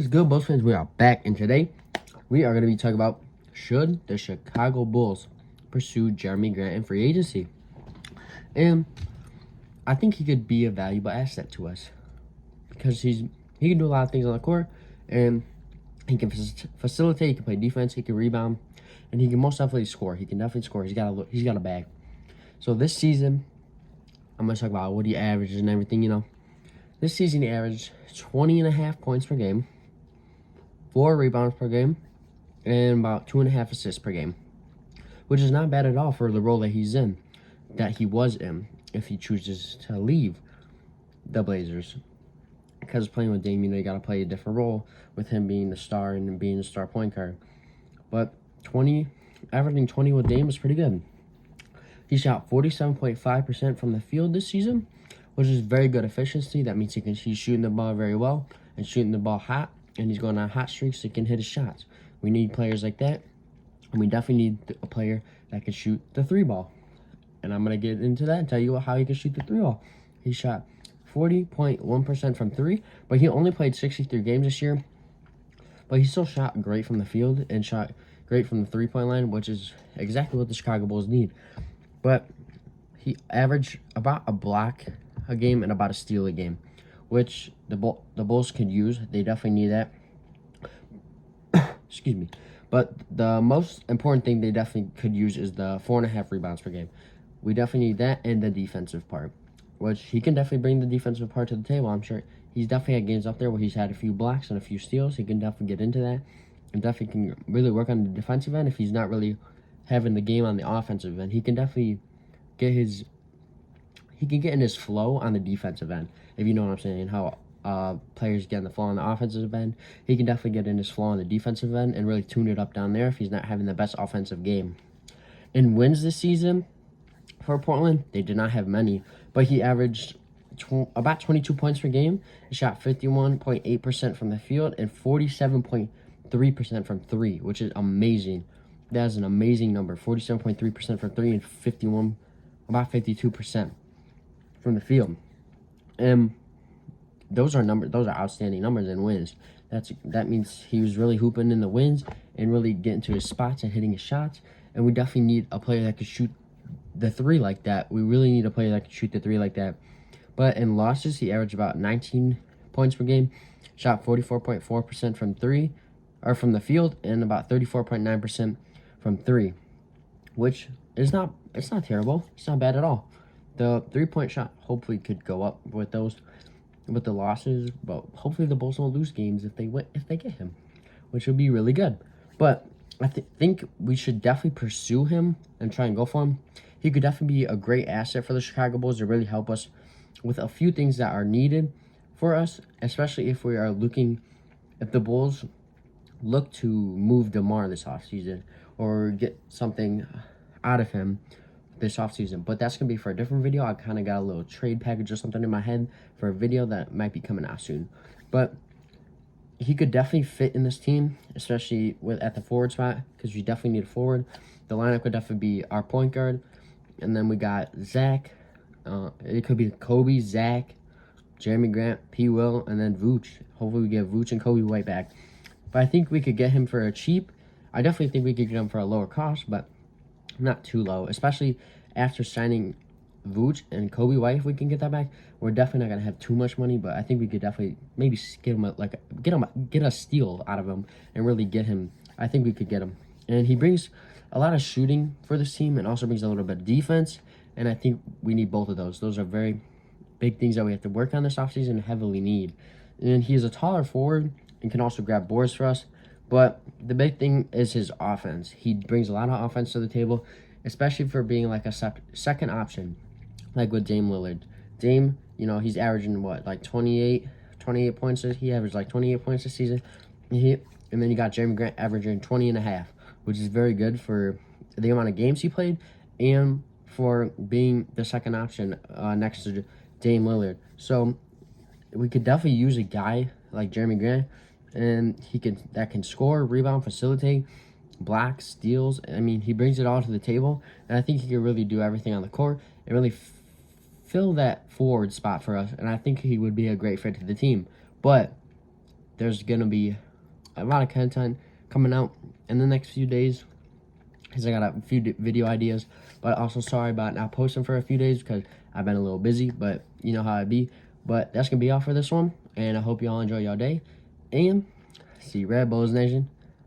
What is good, Bulls fans? We are back, and today we are going to be talking about should the Chicago Bulls pursue Jerami Grant in free agency. And I think he could be a valuable asset to us because he can do a lot of things on the court, and he can facilitate, he can play defense, he can rebound, and he can most definitely score. He can definitely score. He's got a bag. So this season, I'm going to talk about what he averages and everything, This season, he averaged 20.5 points per game, 4 rebounds per game, and about 2.5 assists per game, which is not bad at all for the role that he was in, if he chooses to leave the Blazers. Because playing with Dame, you got to play a different role with him being the star and being the star point guard. But averaging 20 with Dame is pretty good. He shot 47.5% from the field this season, which is very good efficiency. That means he's shooting the ball very well and shooting the ball hot, and he's going on hot streaks so he can hit his shots. We need players like that, and we definitely need a player that can shoot the 3-ball. And I'm going to get into that and tell you how he can shoot the 3-ball. He shot 40.1% from 3, but he only played 63 games this year. But he still shot great from the field and shot great from the 3-point line, which is exactly what the Chicago Bulls need. But he averaged about a block a game and about a steal a game, which the Bulls could use. They definitely need that. Excuse me. But the most important thing they definitely could use is the 4.5 rebounds per game. We definitely need that and the defensive part, which he can definitely bring the defensive part to the table. I'm sure he's definitely had games up there where he's had a few blocks and a few steals. He can definitely get into that and definitely can really work on the defensive end if he's not really having the game on the offensive end. He can definitely get in his flow on the defensive end, if you know what I'm saying, how players get in the flow on the offensive end. He can definitely get in his flow on the defensive end and really tune it up down there if he's not having the best offensive game. In wins this season for Portland, they did not have many, but he averaged about 22 points per game. He shot 51.8% from the field and 47.3% from 3, which is amazing. That is an amazing number. 47.3% from 3 and about 52% from the field. And those are outstanding numbers in wins. That means he was really hooping in the wins and really getting to his spots and hitting his shots. And we definitely need a player that could shoot the 3 like that. We really need a player that could shoot the 3 like that. But in losses, he averaged about 19 points per game, shot 44.4% from 3, or from the field, and about 34.9% from 3, which is not terrible. It's not bad at all. The 3-point shot hopefully could go up with the losses, but hopefully the Bulls won't lose games if they get him, which would be really good. But I think we should definitely pursue him and try and go for him. He could definitely be a great asset for the Chicago Bulls to really help us with a few things that are needed for us, especially if the Bulls look to move DeMar this offseason or get something out of him this offseason. But that's going to be for a different video. I kind of got a little trade package or something in my head for a video that might be coming out soon. But he could definitely fit in this team, especially at the forward spot, because we definitely need a forward. The lineup could definitely be our point guard. And then we got Zach. It could be Kobe, Zach, Jerami Grant, P. Will, and then Vooch. Hopefully we get Vooch and Kobe White back. But I think we could get him for a cheap. I definitely think we could get him for a lower cost, but not too low. Especially after signing Vooch and Kobe White, if we can get that back. We're definitely not going to have too much money, but I think we could definitely maybe get a steal out of him and really get him. I think we could get him. And he brings a lot of shooting for this team and also brings a little bit of defense. And I think we need both of those. Those are very big things that we have to work on this offseason and heavily need. And he is a taller forward and can also grab boards for us. But the big thing is his offense. He brings a lot of offense to the table, especially for being like a second option, like with Dame Lillard. Dame, he's averaging like 28 points. He averaged like 28 points this season. And then you got Jerami Grant averaging 20.5, which is very good for the amount of games he played and for being the second option next to Dame Lillard. So we could definitely use a guy like Jerami Grant, and that can score, rebound, facilitate, block, steals. I mean, he brings it all to the table, and I think he can really do everything on the court and really fill that forward spot for us, and I think he would be a great fit to the team. But there's gonna be a lot of content coming out in the next few days, because I got a few video ideas. But also sorry about not posting for a few days because I've been a little busy, but you know how it be. But that's gonna be all for this one, and I hope y'all enjoy y'all day, and see you Red Bulls Nation.